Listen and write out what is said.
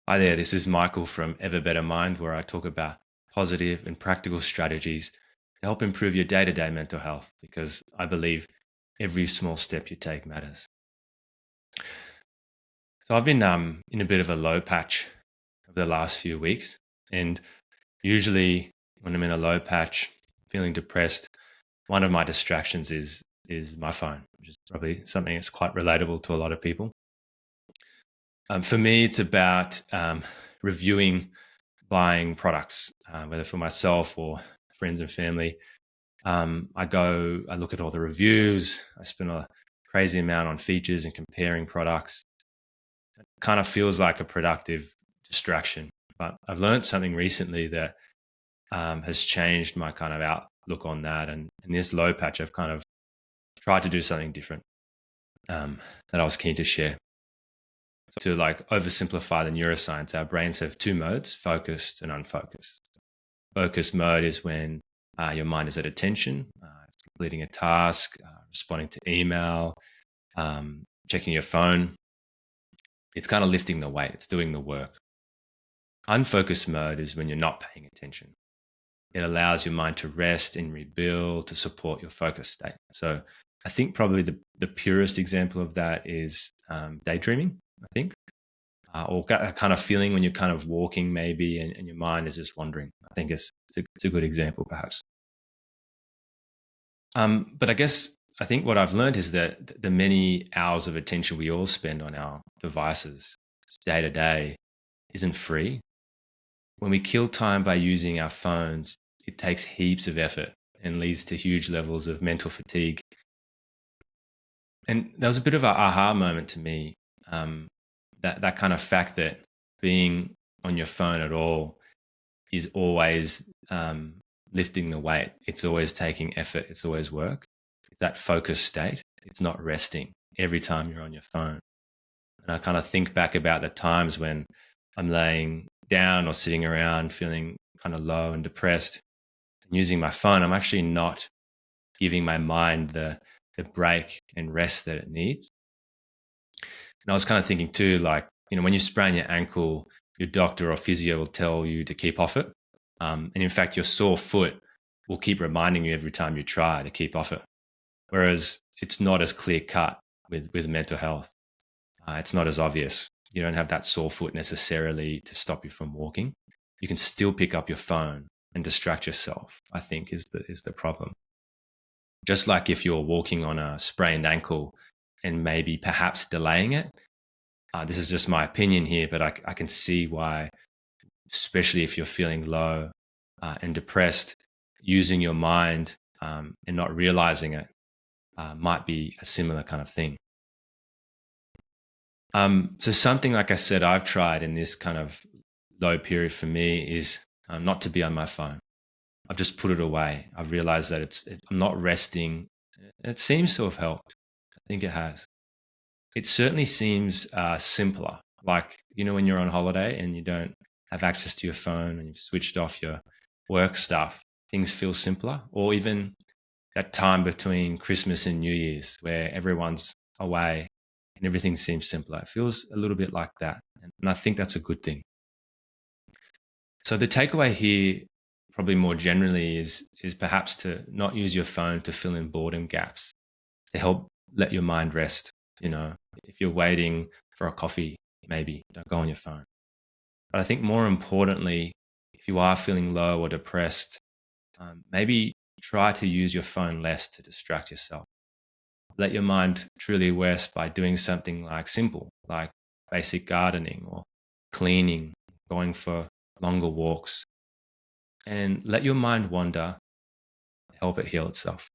Hi there, this is Michael from Ever Better Mind, where I talk about positive and practical strategies to help improve your day to day mental health because I believe every small step you take matters. So, I've been in a bit of a low patch over the last few weeks, and usually when I'm in a low patch, feeling depressed, one of my distractions is my phone, which is probably something that's quite relatable to a lot of people. For me, it's about reviewing buying products, whether for myself or friends and family. I look at all the reviews, I spend a crazy amount on features and comparing products. It kind of feels like a productive distraction. But I've learned something recently that has changed my kind of outlook on that. And in this low patch, I've kind of tried to do something different that I was keen to share. To like oversimplify the neuroscience, our brains have two modes: focused and unfocused. Focus mode is when your mind is at attention, it's completing a task, responding to email, checking your phone. It's kind of lifting the weight, it's doing the work. Unfocused mode is when you're not paying attention. It allows your mind to rest and rebuild to support your focus state. So I think probably the purest example of that is daydreaming, I think. Or a kind of feeling when you're kind of walking maybe and your mind is just wandering. I think it's a good example perhaps. But I think what I've learned is that the many hours of attention we all spend on our devices day to day isn't free. When we kill time by using our phones, it takes heaps of effort and leads to huge levels of mental fatigue. And there was a bit of an aha moment to me, that kind of fact that being on your phone at all is always lifting the weight. It's always taking effort. It's always work. It's that focused state. It's not resting every time you're on your phone. And I kind of think back about the times when I'm laying down or sitting around feeling kind of low and depressed and using my phone. I'm actually not giving my mind the break and rest that it needs. And I was kind of thinking too, like, when you sprain your ankle, your doctor or physio will tell you to keep off it. And in fact, your sore foot will keep reminding you every time you try to keep off it. Whereas it's not as clear cut with mental health. It's not as obvious. You don't have that sore foot necessarily to stop you from walking. You can still pick up your phone and distract yourself, I think is the problem. Just like if you're walking on a sprained ankle and maybe perhaps delaying it. This is just my opinion here, but I can see why, especially if you're feeling low and depressed, using your mind and not realizing it might be a similar kind of thing. So something like I said, I've tried in this kind of low period for me is not to be on my phone. I've just put it away. I've realized that I'm not resting. It seems to have helped. I think it has. It certainly seems simpler. Like, when you're on holiday and you don't have access to your phone and you've switched off your work stuff, things feel simpler. Or even that time between Christmas and New Year's where everyone's away and everything seems simpler. It feels a little bit like that. And I think that's a good thing. So the takeaway here, probably more generally, is perhaps to not use your phone to fill in boredom gaps, to help let your mind rest. If you're waiting for a coffee, maybe don't go on your phone. But I think more importantly, if you are feeling low or depressed, maybe try to use your phone less to distract yourself. Let your mind truly rest by doing something like simple, like basic gardening or cleaning, going for longer walks, and let your mind wander, help it heal itself.